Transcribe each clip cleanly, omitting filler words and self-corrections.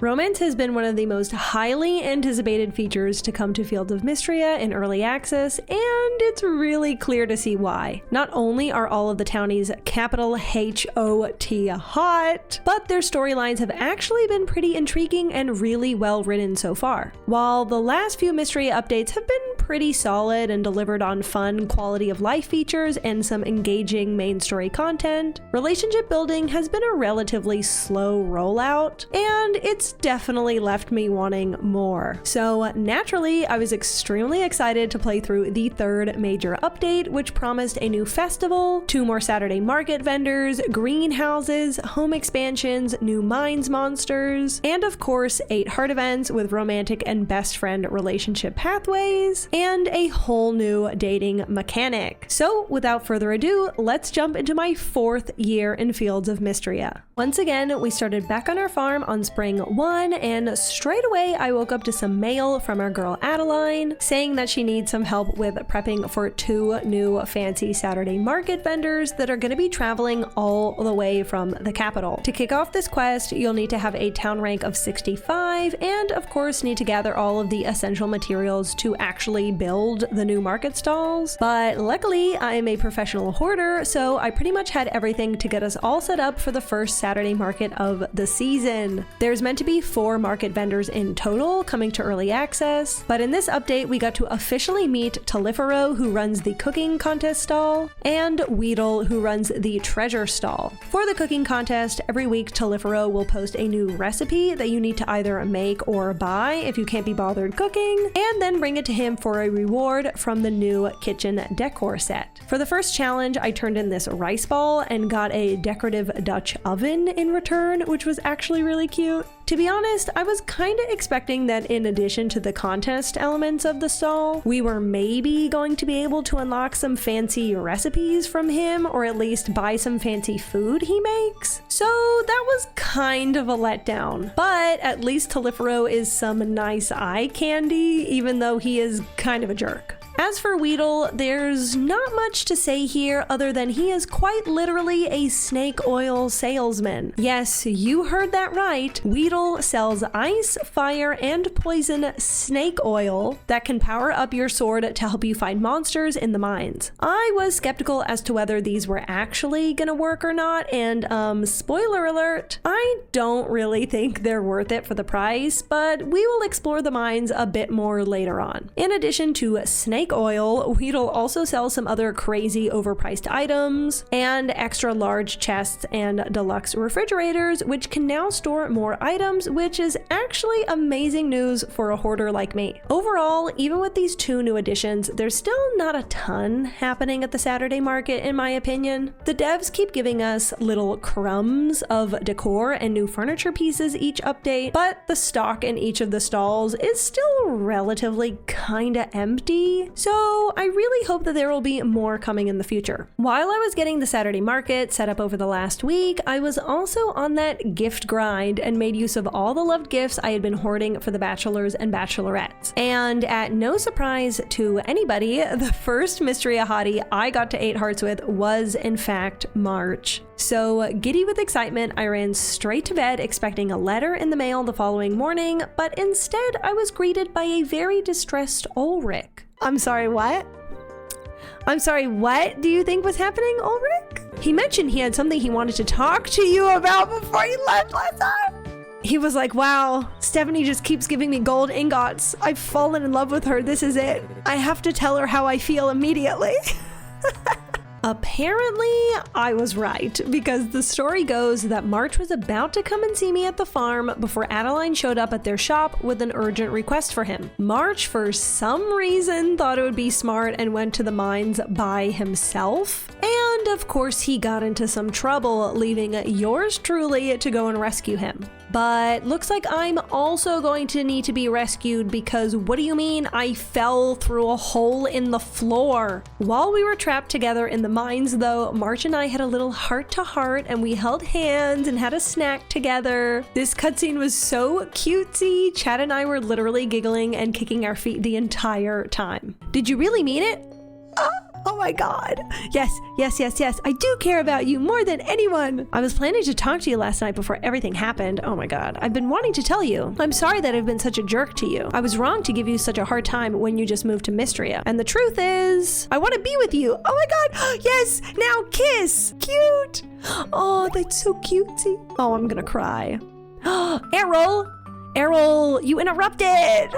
Romance has been one of the most highly anticipated features to come to Fields of Mistria in early access, and it's really clear to see why. Not only are all of the townies capital H-O-T hot, but their storylines have actually been pretty intriguing and really well written so far. While the last few Mistria updates have been pretty solid and delivered on fun quality of life features and some engaging main story content, relationship building has been a relatively slow rollout, and it's definitely left me wanting more. So naturally, I was extremely excited to play through the third major update, which promised a new festival, 2 more Saturday market vendors, greenhouses, home expansions, new mines monsters, and of course 8 heart events with romantic and best friend relationship pathways, and a whole new dating mechanic. So without further ado, let's jump into my 4th year in Fields of Mistria. Once again, we started back on our farm on spring 1, and straight away I woke up to some mail from our girl Adeline saying that she needs some help with prepping for 2 new fancy Saturday market vendors that are going to be traveling all the way from the capital. To kick off this quest, you'll need to have a town rank of 65 and of course need to gather all of the essential materials to actually build the new market stalls. But luckily I am a professional hoarder, so I pretty much had everything to get us all set up for the first Saturday market of the season. There's meant to be 4 market vendors in total coming to early access, but in this update we got to officially meet Talifero, who runs the cooking contest stall, and Weedle, who runs the treasure stall. For the cooking contest, every week Talifero will post a new recipe that you need to either make or buy if you can't be bothered cooking, and then bring it to him for a reward from the new kitchen decor set. For the first challenge, I turned in this rice ball and got a decorative Dutch oven in return, which was actually really cute. To be honest, I was kinda expecting that in addition to the contest elements of the stall, we were maybe going to be able to unlock some fancy recipes from him, or at least buy some fancy food he makes. So that was kind of a letdown, but at least Talifero is some nice eye candy, even though he is kind of a jerk. As for Weedle, there's not much to say here other than he is quite literally a snake oil salesman. Yes, you heard that right. Weedle sells ice, fire, and poison snake oil that can power up your sword to help you fight monsters in the mines. I was skeptical as to whether these were actually gonna work or not, and spoiler alert, I don't really think they're worth it for the price, but we will explore the mines a bit more later on. In addition to snake oil, Weedle also sells some other crazy overpriced items and extra large chests and deluxe refrigerators, which can now store more items, which is actually amazing news for a hoarder like me. Overall, even with these 2 new additions, there's still not a ton happening at the Saturday market in my opinion. The devs keep giving us little crumbs of decor and new furniture pieces each update, but the stock in each of the stalls is still relatively kinda empty. So I really hope that there will be more coming in the future. While I was getting the Saturday market set up over the last week, I was also on that gift grind and made use of all the loved gifts I had been hoarding for the bachelors and bachelorettes. And at no surprise to anybody, the first Mistria hottie I got to 8 hearts with was in fact March. So giddy with excitement, I ran straight to bed expecting a letter in the mail the following morning, but instead I was greeted by a very distressed Ulrich. I'm sorry, what? I'm sorry, what do you think was happening, Ulrich? He mentioned he had something he wanted to talk to you about before he left last time. He was like, wow, Stephanie just keeps giving me gold ingots. I've fallen in love with her. This is it. I have to tell her how I feel immediately. Apparently, I was right, because the story goes that March was about to come and see me at the farm before Adeline showed up at their shop with an urgent request for him. March, for some reason, thought it would be smart and went to the mines by himself. And of course, he got into some trouble, leaving yours truly to go and rescue him. But looks like I'm also going to need to be rescued, because what do you mean I fell through a hole in the floor? While we were trapped together in the mines though, March and I had a little heart-to-heart and we held hands and had a snack together. This cutscene was so cutesy. Chad and I were literally giggling and kicking our feet the entire time. Did you really mean it? Oh my god. Yes. I do care about you more than anyone. I was planning to talk to you last night before everything happened. Oh my god. I've been wanting to tell you. I'm sorry that I've been such a jerk to you. I was wrong to give you such a hard time when you just moved to Mistria. And the truth is, I want to be with you. Oh my god. Yes. Now kiss. Cute. Oh, that's so cutesy. Oh, I'm gonna cry. Errol, you interrupted.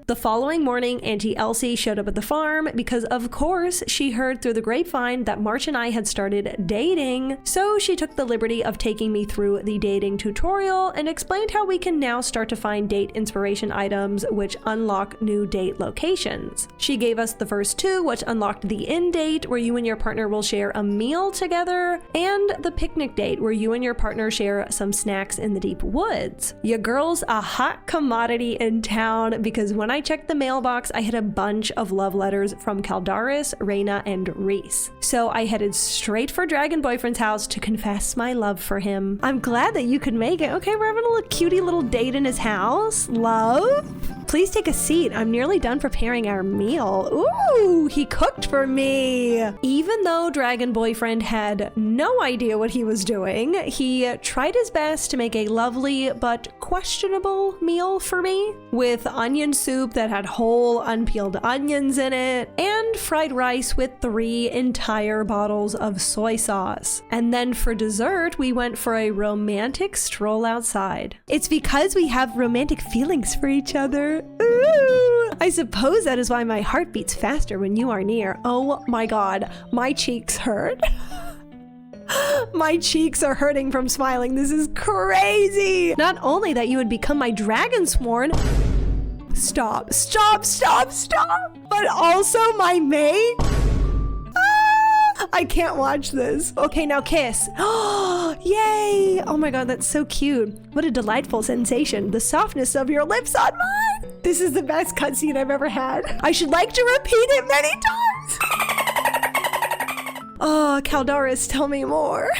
The following morning, Auntie Elsie showed up at the farm because, of course, she heard through the grapevine that March and I had started dating. So she took the liberty of taking me through the dating tutorial and explained how we can now start to find date inspiration items which unlock new date locations. She gave us the first two, which unlocked the inn date, where you and your partner will share a meal together, and the picnic date, where you and your partner share some snacks in the deep woods. Your girl's a hot commodity in town because when I checked the mailbox, I had a bunch of love letters from Caldaris, Reyna, and Reese. So I headed straight for Dragon Boyfriend's house to confess my love for him. I'm glad that you could make it. Okay, we're having a little cutie little date in his house. Love? Please take a seat. I'm nearly done preparing our meal. Ooh, he cooked for me. Even though Dragon Boyfriend had no idea what he was doing, he tried his best to make a lovely but questionable meal for me, with onion soup that had whole unpeeled onions in it, and fried rice with 3 entire bottles of soy sauce. And then for dessert, we went for a romantic stroll outside. It's because we have romantic feelings for each other. Ooh. I suppose that is why my heart beats faster when you are near. Oh my god, my cheeks hurt. My cheeks are hurting from smiling. This is crazy. Not only that you would become my dragon sworn, stop, but also my mate. I can't watch this. Okay, now kiss. Oh, yay. Oh my god, that's so cute. What a delightful sensation. The softness of your lips on mine. This is the best cutscene I've ever had. I should like to repeat it many times. Oh, Caldaris, tell me more.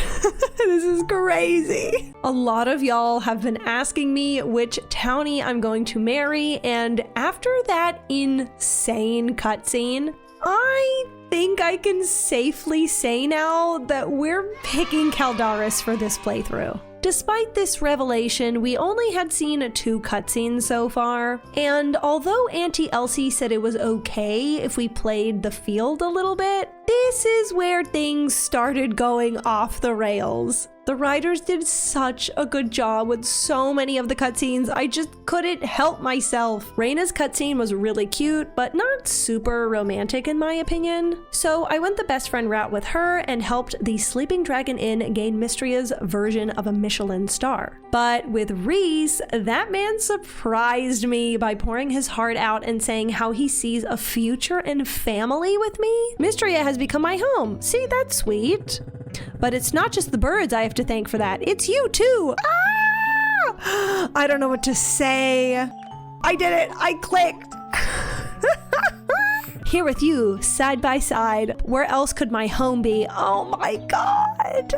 This is crazy. A lot of y'all have been asking me which townie I'm going to marry, and after that insane cutscene, I think I can safely say now that we're picking Caldaris for this playthrough. Despite this revelation, we only had seen 2 cutscenes so far, and although Auntie Elsie said it was okay if we played the field a little bit, this is where things started going off the rails. The writers did such a good job with so many of the cutscenes, I just couldn't help myself. Reyna's cutscene was really cute, but not super romantic in my opinion. So I went the best friend route with her and helped the Sleeping Dragon Inn gain Mistria's version of a Michelin star. But with Reese, that man surprised me by pouring his heart out and saying how he sees a future and family with me. Mistria has become my home. See, that's sweet. But it's not just the birds I have to thank for that. It's you too. Ah! I don't know what to say. I did it. I clicked. Here with you, side by side. Where else could my home be? Oh my god.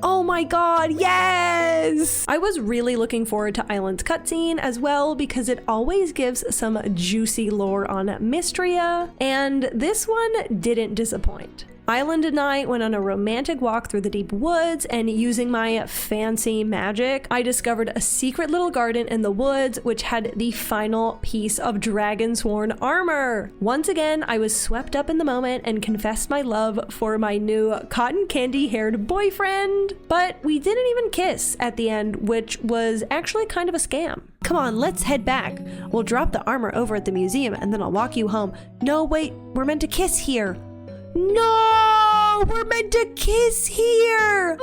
Oh my god, yes! I was really looking forward to Island's cutscene as well because it always gives some juicy lore on Mistria, and this one didn't disappoint. Island and I went on a romantic walk through the deep woods, and using my fancy magic, I discovered a secret little garden in the woods which had the final piece of Dragonsworn armor. Once again, I was swept up in the moment and confessed my love for my new cotton candy haired boyfriend, but we didn't even kiss at the end, which was actually kind of a scam. Come on, let's head back. We'll drop the armor over at the museum and then I'll walk you home. No, wait, we're meant to kiss here. No! We're meant to kiss here!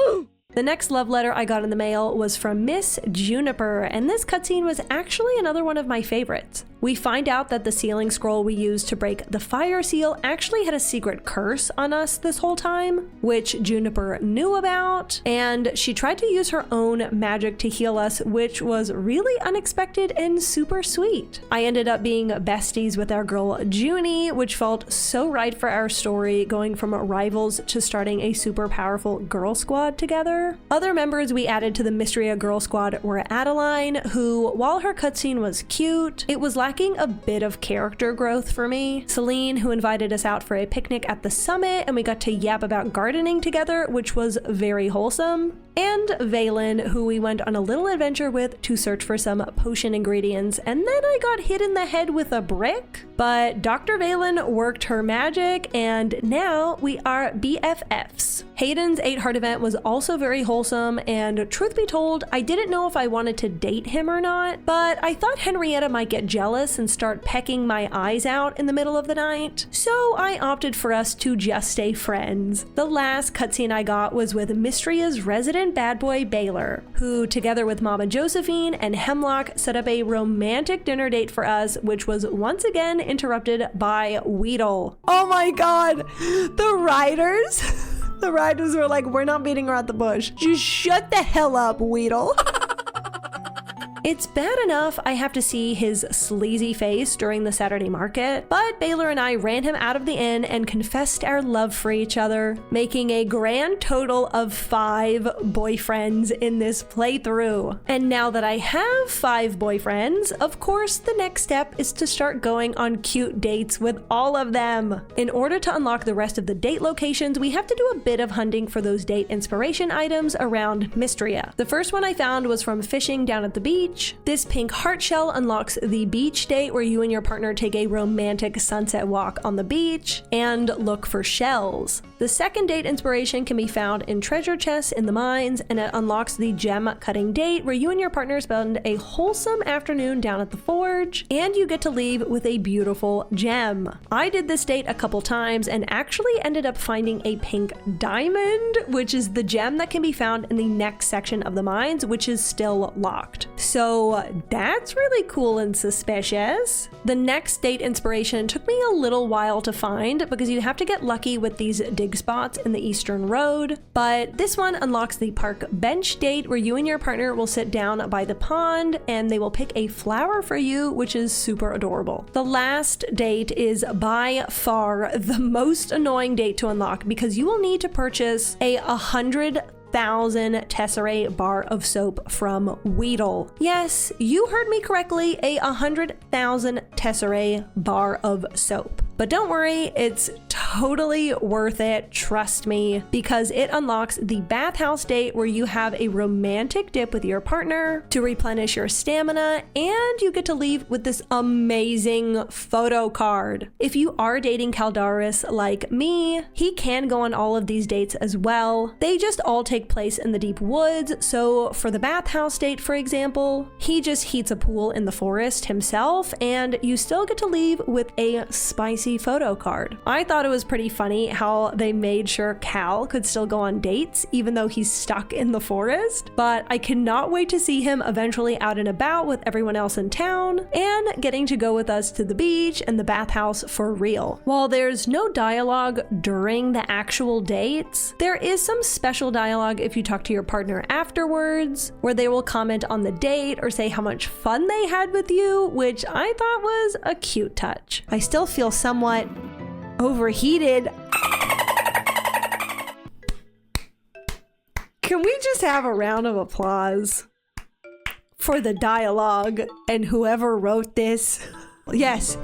The next love letter I got in the mail was from Miss Juniper, and this cutscene was actually another one of my favorites. We find out that the sealing scroll we used to break the fire seal actually had a secret curse on us this whole time, which Juniper knew about, and she tried to use her own magic to heal us, which was really unexpected and super sweet. I ended up being besties with our girl Junie, which felt so right for our story, going from rivals to starting a super powerful girl squad together. Baylor. Other members we added to the Mistria Girl Squad were Adeline, who, while her cutscene was cute, it was lacking a bit of character growth for me. Celine, who invited us out for a picnic at the summit, and we got to yap about gardening together, which was very wholesome. And Valen, who we went on a little adventure with to search for some potion ingredients, and then I got hit in the head with a brick. But Dr. Valen worked her magic, and now we are BFFs. Hayden's 8-heart event was also very wholesome, and truth be told, I didn't know if I wanted to date him or not, but I thought Henrietta might get jealous and start pecking my eyes out in the middle of the night, so I opted for us to just stay friends. The last cutscene I got was with Mistria's resident bad boy Baylor, who, together with Mama Josephine and Hemlock, set up a romantic dinner date for us, which was once again interrupted by Weedle. Oh my god, the writers! The writers were like, we're not beating around the bush. Just shut the hell up, Weedle. It's bad enough I have to see his sleazy face during the Saturday market, but Baylor and I ran him out of the inn and confessed our love for each other, making a grand total of 5 boyfriends in this playthrough. And now that I have 5 boyfriends, of course the next step is to start going on cute dates with all of them. In order to unlock the rest of the date locations, we have to do a bit of hunting for those date inspiration items around Mistria. The first one I found was from fishing down at the beach. This pink heart shell unlocks the beach date where you and your partner take a romantic sunset walk on the beach and look for shells. The second date inspiration can be found in treasure chests in the mines, and it unlocks the gem cutting date where you and your partner spend a wholesome afternoon down at the forge, and you get to leave with a beautiful gem. I did this date a couple times and actually ended up finding a pink diamond, which is the gem that can be found in the next section of the mines, which is still locked. So that's really cool and suspicious. The next date inspiration took me a little while to find because you have to get lucky with these dig spots in the Eastern Road, but this one unlocks the park bench date where you and your partner will sit down by the pond and they will pick a flower for you, which is super adorable. The last date is by far the most annoying date to unlock because you will need to purchase a 100,000 Tesserae bar of soap from Weedle. Yes, you heard me correctly, a 100,000 Tesserae bar of soap. But don't worry, it's totally worth it, trust me, because it unlocks the bathhouse date where you have a romantic dip with your partner to replenish your stamina, and you get to leave with this amazing photo card. If you are dating Caldaris like me, he can go on all of these dates as well. They just all take place in the deep woods, so for the bathhouse date, for example, he just heats a pool in the forest himself, and you still get to leave with a spicy photo card. I thought it was pretty funny how they made sure Cal could still go on dates even though he's stuck in the forest, but I cannot wait to see him eventually out and about with everyone else in town and getting to go with us to the beach and the bathhouse for real. While there's no dialogue during the actual dates, there is some special dialogue if you talk to your partner afterwards, where they will comment on the date or say how much fun they had with you, which I thought was a cute touch. I still feel somewhat overheated. Can we just have a round of applause for the dialogue and whoever wrote this? Yes,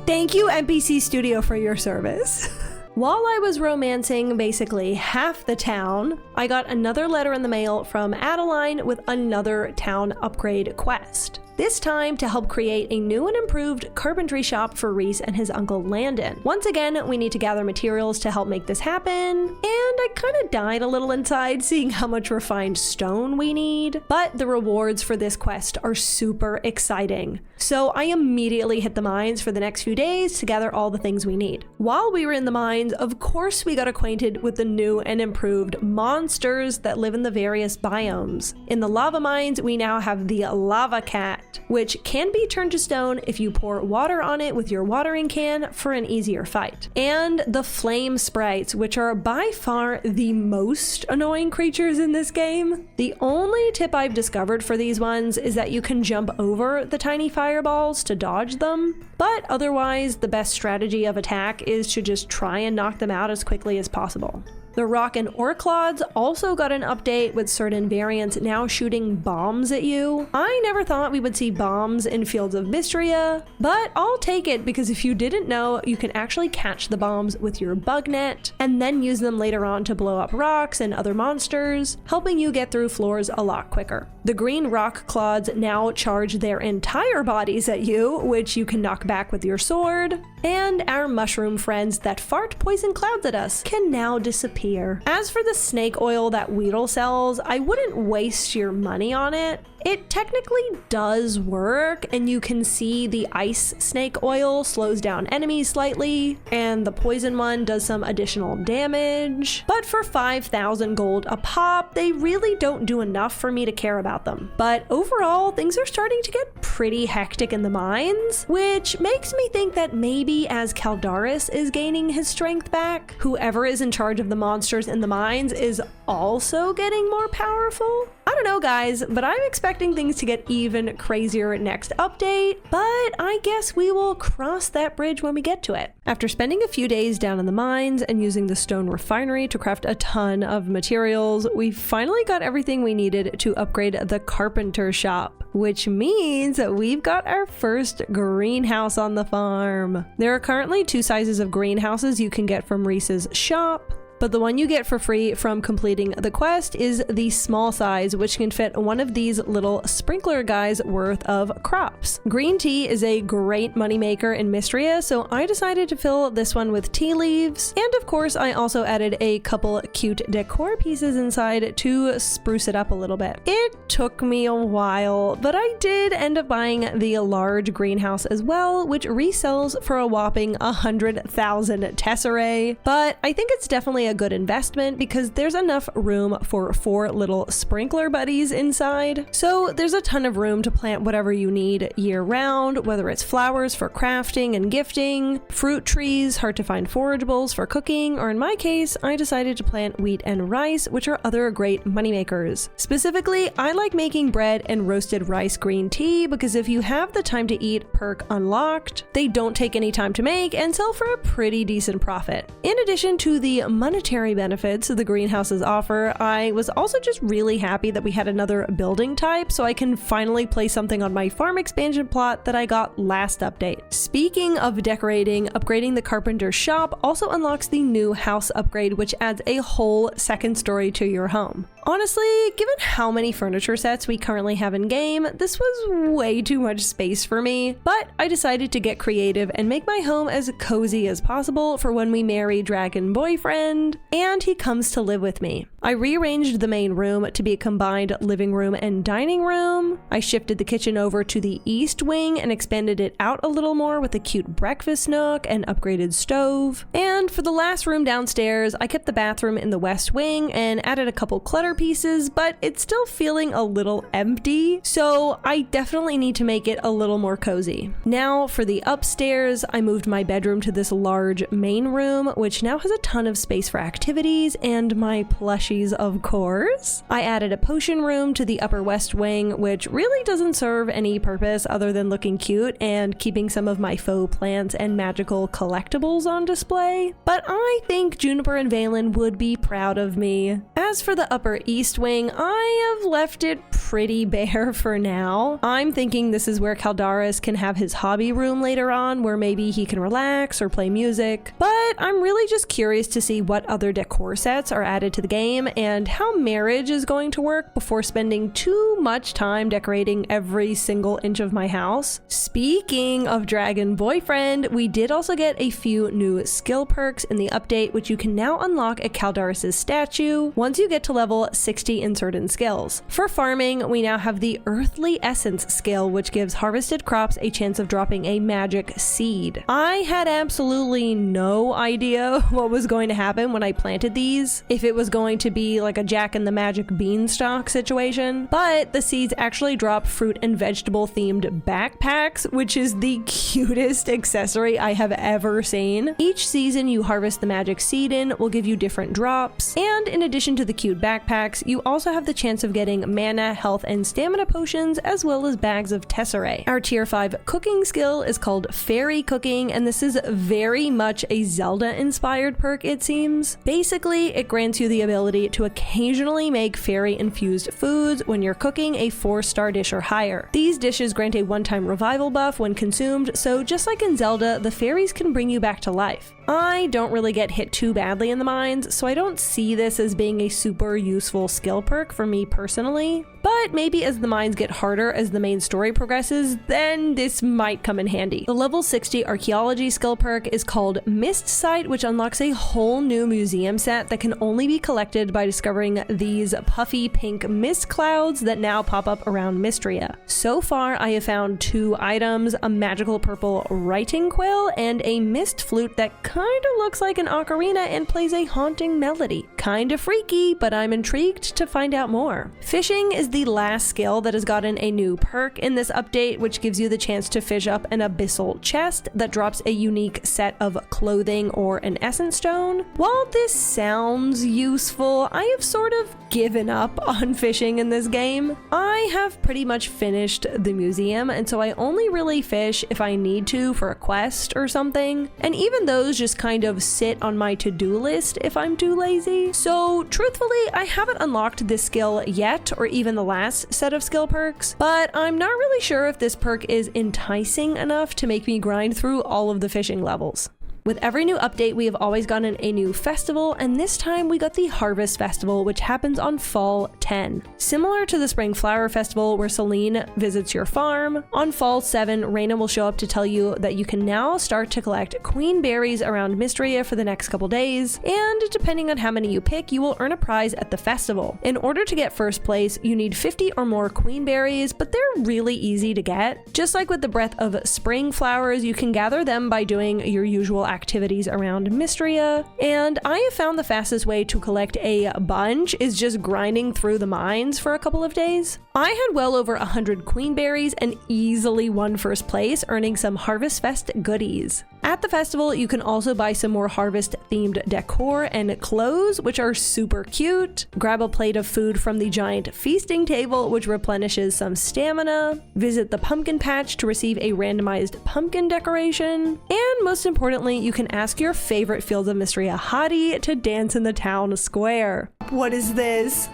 thank you NPC Studio for your service. While I was romancing basically half the town, I got another letter in the mail from Adeline with another town upgrade quest. This time to help create a new and improved carpentry shop for Reese and his uncle Landon. Once again, we need to gather materials to help make this happen, and I kind of died a little inside seeing how much refined stone we need, but the rewards for this quest are super exciting. So I immediately hit the mines for the next few days to gather all the things we need. While we were in the mines, of course we got acquainted with the new and improved monsters that live in the various biomes. In the lava mines, we now have the lava cat, which can be turned to stone if you pour water on it with your watering can for an easier fight. And the flame sprites, which are by far the most annoying creatures in this game. The only tip I've discovered for these ones is that you can jump over the tiny fireballs to dodge them, but otherwise the best strategy of attack is to just try and knock them out as quickly as possible. The rock and ore clods also got an update with certain variants now shooting bombs at you. I never thought we would see bombs in Fields of Mistria, but I'll take it because if you didn't know, you can actually catch the bombs with your bug net and then use them later on to blow up rocks and other monsters, helping you get through floors a lot quicker. The green rock clods now charge their entire bodies at you, which you can knock back with your sword, and our mushroom friends that fart poison clouds at us can now disappear. As for the snake oil that Weedle sells, I wouldn't waste your money on it. It technically does work, and you can see the ice snake oil slows down enemies slightly, and the poison one does some additional damage. But for 5,000 gold a pop, they really don't do enough for me to care about them. But overall, things are starting to get pretty hectic in the mines, which makes me think that maybe as Caldaris is gaining his strength back, whoever is in charge of the monsters in the mines is also getting more powerful. I don't know, guys, but I'm expecting things to get even crazier next update, but I guess we will cross that bridge when we get to it. After spending a few days down in the mines and using the stone refinery to craft a ton of materials, we finally got everything we needed to upgrade the carpenter shop, which means that we've got our first greenhouse on the farm. There are currently 2 sizes of greenhouses you can get from Reese's shop, but the one you get for free from completing the quest is the small size, which can fit one of these little sprinkler guys worth of crops. Green tea is a great moneymaker in Mistria, so I decided to fill this one with tea leaves. And of course, I also added a couple cute decor pieces inside to spruce it up a little bit. It took me a while, but I did end up buying the large greenhouse as well, which resells for a whopping 100,000 tesserae. But I think it's definitely a good investment because there's enough room for 4 little sprinkler buddies inside. So there's a ton of room to plant whatever you need year round, whether it's flowers for crafting and gifting, fruit trees, hard to find forageables for cooking, or in my case, I decided to plant wheat and rice, which are other great moneymakers. Specifically, I like making bread and roasted rice green tea because if you have the time to eat perk unlocked, they don't take any time to make and sell for a pretty decent profit. In addition to the monetary benefits the greenhouses offer, I was also just really happy that we had another building type so I can finally place something on my farm expansion plot that I got last update. Speaking of decorating, upgrading the carpenter shop also unlocks the new house upgrade, which adds a whole second story to your home. Honestly, given how many furniture sets we currently have in game, this was way too much space for me, but I decided to get creative and make my home as cozy as possible for when we marry Dragon Boyfriend, and he comes to live with me. I rearranged the main room to be a combined living room and dining room. I shifted the kitchen over to the east wing and expanded it out a little more with a cute breakfast nook and upgraded stove. And for the last room downstairs, I kept the bathroom in the west wing and added a couple clutter pieces, but it's still feeling a little empty, so I definitely need to make it a little more cozy. Now for the upstairs, I moved my bedroom to this large main room, which now has a ton of space for activities and my plushies, of course. I added a potion room to the upper west wing, which really doesn't serve any purpose other than looking cute and keeping some of my faux plants and magical collectibles on display, but I think Juniper and Valen would be proud of me. As for the upper east wing, I have left it pretty bare for now. I'm thinking this is where Caldaris can have his hobby room later on, where maybe he can relax or play music, but I'm really just curious to see what other decor sets are added to the game and how marriage is going to work before spending too much time decorating every single inch of my house. Speaking of Dragon Boyfriend, we did also get a few new skill perks in the update, which you can now unlock at Caldaris' statue once you get to level 60 in certain skills. For farming, we now have the Earthly Essence skill, which gives harvested crops a chance of dropping a magic seed. I had absolutely no idea what was going to happen when I planted these, if it was going to to be like a Jack and the Magic Beanstalk situation, but the seeds actually drop fruit and vegetable themed backpacks, which is the cutest accessory I have ever seen. Each season you harvest the magic seed in will give you different drops, and in addition to the cute backpacks, you also have the chance of getting mana, health, and stamina potions, as well as bags of tesserae. Our tier 5 cooking skill is called Fairy Cooking, and this is very much a Zelda-inspired perk, it seems. Basically, it grants you the ability to occasionally make fairy-infused foods when you're cooking a 4-star dish or higher. These dishes grant a one-time revival buff when consumed, so just like in Zelda, the fairies can bring you back to life. I don't really get hit too badly in the mines, so I don't see this as being a super useful skill perk for me personally. But maybe as the mines get harder as the main story progresses, then this might come in handy. The level 60 archaeology skill perk is called Mist Sight, which unlocks a whole new museum set that can only be collected by discovering these puffy pink mist clouds that now pop up around Mistria. So far, I have found 2 items, a magical purple writing quill and a mist flute that kinda looks like an ocarina and plays a haunting melody. Kinda freaky, but I'm intrigued to find out more. Fishing is the last skill that has gotten a new perk in this update, which gives you the chance to fish up an abyssal chest that drops a unique set of clothing or an essence stone. While this sounds useful, I have sort of given up on fishing in this game. I have pretty much finished the museum, and so I only really fish if I need to for a quest or something, and even those just kind of sit on my to-do list if I'm too lazy. So truthfully, I haven't unlocked this skill yet, or even the last set of skill perks, but I'm not really sure if this perk is enticing enough to make me grind through all of the fishing levels. With every new update, we have always gotten a new festival, and this time we got the Harvest Festival, which happens on Fall 10. Similar to the Spring Flower Festival, where Celine visits your farm, on Fall 7, Raina will show up to tell you that you can now start to collect queen berries around Mistria for the next couple days, and depending on how many you pick, you will earn a prize at the festival. In order to get first place, you need 50 or more queen berries, but they're really easy to get. Just like with the Breath of Spring flowers, you can gather them by doing your usual activities around Mistria, and I have found the fastest way to collect a bunch is just grinding through the mines for a couple of days. I had well over 100 queen berries and easily won first place, earning some Harvest Fest goodies. At the festival, you can also buy some more harvest-themed decor and clothes, which are super cute. Grab a plate of food from the giant feasting table, which replenishes some stamina. Visit the pumpkin patch to receive a randomized pumpkin decoration. And most importantly, you can ask your favorite Fields of Mistria hottie to dance in the town square. What is this?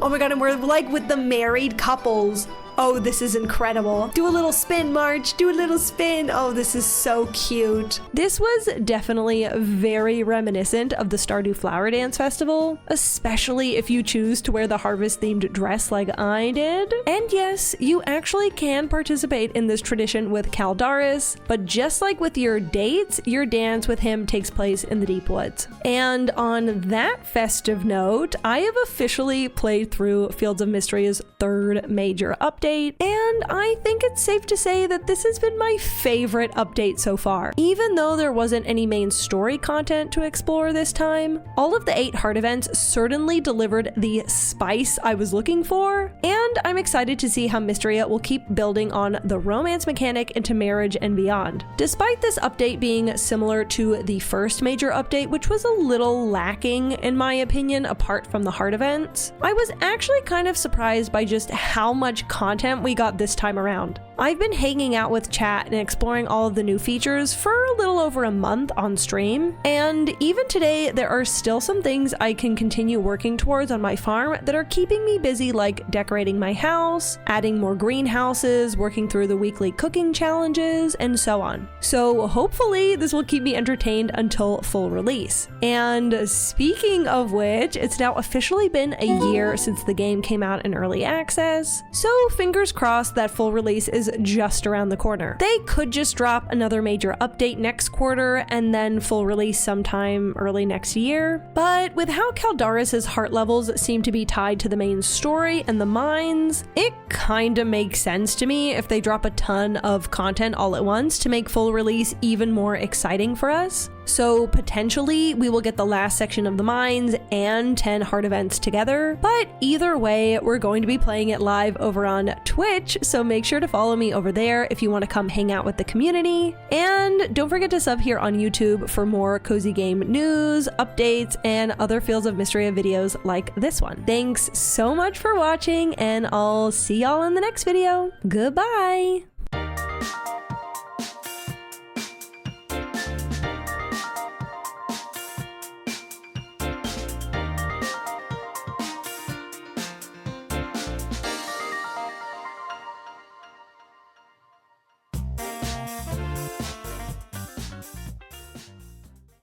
Oh my god, and we're like with the married couples. Oh, this is incredible. Do a little spin, March. Do a little spin. Oh, this is so cute. This was definitely very reminiscent of the Stardew Flower Dance Festival, especially if you choose to wear the harvest-themed dress like I did. And yes, you actually can participate in this tradition with Caldaris, but just like with your dates, your dance with him takes place in the deep woods. And on that festive note, I have officially played through Fields of Mistria's 3rd major update, and I think it's safe to say that this has been my favorite update so far. Even though there wasn't any main story content to explore this time, all of the 8 heart events certainly delivered the spice I was looking for, and I'm excited to see how Mistria will keep building on the romance mechanic into marriage and beyond. Despite this update being similar to the first major update, which was a little lacking in my opinion apart from the heart events, I was actually kind of surprised by just how much content we got this time around. I've been hanging out with chat and exploring all of the new features for a little over a month on stream, and even today there are still some things I can continue working towards on my farm that are keeping me busy, like decorating my house, adding more greenhouses, working through the weekly cooking challenges, and so on. So hopefully this will keep me entertained until full release. And speaking of which, it's now officially been a year since the game came out in early access, so fingers crossed that full release is just around the corner. They could just drop another major update next quarter and then full release sometime early next year. But with how Caldaris' heart levels seem to be tied to the main story and the mines, it kinda makes sense to me if they drop a ton of content all at once to make full release even more exciting for us. So potentially we will get the last section of the mines and 10 hard events together, but either way, we're going to be playing it live over on Twitch, so make sure to follow me over there if you want to come hang out with the community. And don't forget to sub here on YouTube for more cozy game news, updates, and other Fields of Mistria videos like this one. Thanks so much for watching, and I'll see y'all in the next video. Goodbye!